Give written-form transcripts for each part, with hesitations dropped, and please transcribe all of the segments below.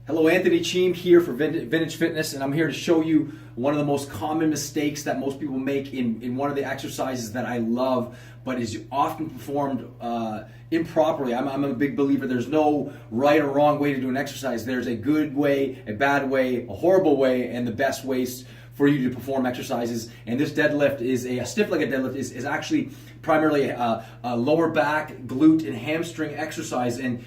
Hello, Anthony Cheam here for Vintage Fitness, and I'm here to show you one of the most common mistakes that most people make in one of the exercises that I love, but is often performed improperly. I'm a big believer there's no right or wrong way to do an exercise. There's a good way, a bad way, a horrible way, and the best ways for you to perform exercises. And this deadlift is a stiff legged deadlift is actually primarily a lower back, glute, and hamstring exercise. And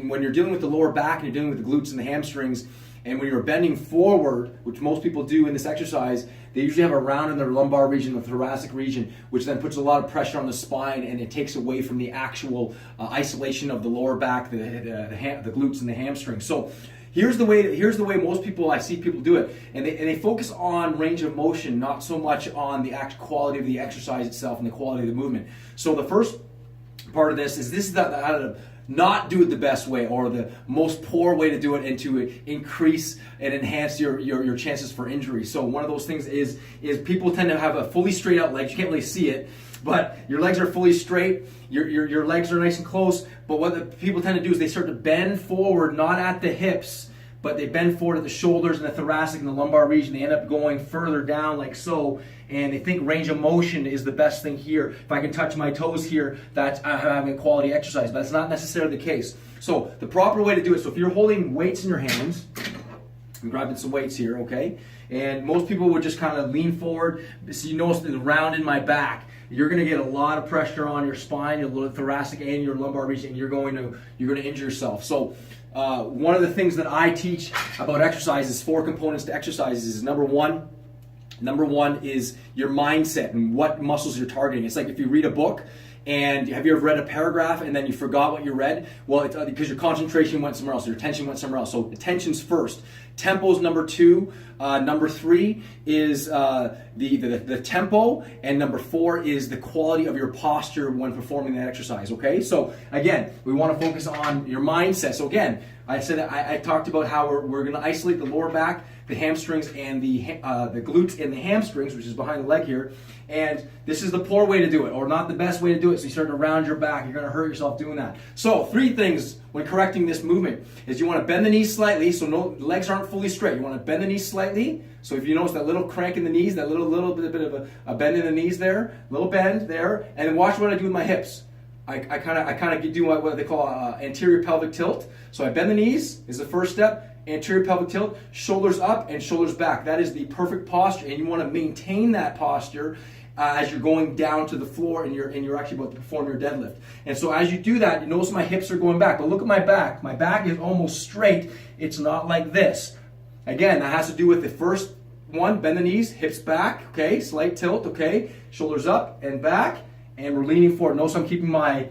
when you're dealing with the lower back and you're dealing with the glutes and the hamstrings, and when you're bending forward, which most people do in this exercise, they usually have a round in their lumbar region, the thoracic region, which then puts a lot of pressure on the spine, and it takes away from the actual isolation of the lower back, the glutes, and the hamstrings. So here's the way most people, I see people do it, and they focus on range of motion, not so much on the actual quality of the exercise itself and the quality of the movement. So the first part of this is how to not do it the best way, or the most poor way to do it, and to increase and enhance your chances for injury. So one of those things is people tend to have a fully straight out legs. You can't really see it, but your legs are fully straight, your legs are nice and close, but what the people tend to do is they start to bend forward, not at the hips, but they bend forward at the shoulders and the thoracic and the lumbar region. They end up going further down like so, and they think range of motion is the best thing here. If I can touch my toes here, that's I'm having a quality exercise, but that's not necessarily the case. So the proper way to do it, so if you're holding weights in your hands, I'm grabbing some weights here, okay? And most people would just kind of lean forward. So you notice the round in my back. You're going to get a lot of pressure on your spine, your thoracic, and your lumbar region, and you're going to injure yourself. So one of the things that I teach about exercise is 4 components to exercises. Number one is your mindset and what muscles you're targeting. It's like if you read a book, and have you ever read a paragraph and then you forgot what you read? Well, it's because your concentration went somewhere else, your attention went somewhere else. So attention's first. Tempo's number 2. Number 3 is the tempo, and number 4 is the quality of your posture when performing that exercise. Okay, so again, we want to focus on your mindset. So again, I talked about how we're going to isolate the lower back, the hamstrings, and the glutes and the hamstrings, which is behind the leg here. And this is the poor way to do it, or not the best way to do it. So you start to round your back. You're going to hurt yourself doing that. So 3 things when correcting this movement is you want to bend the knees slightly, so legs aren't fully straight. You want to bend the knees slightly. So if you notice that little crank in the knees, that little bit of a bend in the knees there, little bend there, and then watch what I do with my hips. I kind of do what they call anterior pelvic tilt. So I bend the knees is the first step. Anterior pelvic tilt, shoulders up and shoulders back. That is the perfect posture, and you want to maintain that posture as you're going down to the floor and you're actually about to perform your deadlift. And so as you do that, you notice my hips are going back. But look at my back. My back is almost straight. It's not like this. Again, that has to do with the first one, bend the knees, hips back, okay, slight tilt, okay, shoulders up and back, and we're leaning forward. Notice I'm keeping my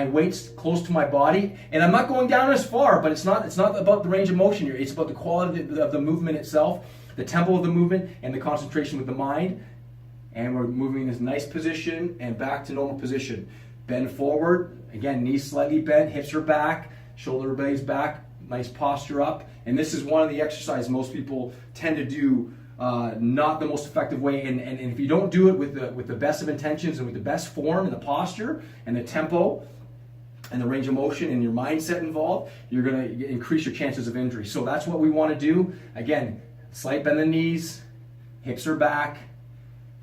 weights close to my body, and I'm not going down as far, but it's not about the range of motion here. It's about the quality of the movement itself, the tempo of the movement, and the concentration with the mind. And we're moving in this nice position and back to normal position. Bend forward, again, knees slightly bent, hips are back, shoulder blades back, nice posture up. And this is one of the exercises most people tend to do not the most effective way, and if you don't do it with the best of intentions and with the best form and the posture and the tempo and the range of motion and your mindset involved, you're going to increase your chances of injury. So that's what we want to do. Again, slight bend the knees, hips are back,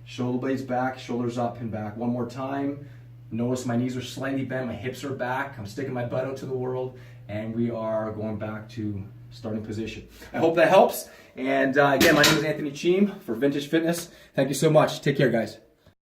shoulder blades back, shoulders up and back. One more time. Notice my knees are slightly bent, my hips are back, I'm sticking my butt out to the world, and we are going back to starting position. I hope that helps. And again, my name is Anthony Cheam for Vintage Fitness. Thank you so much. Take care, guys.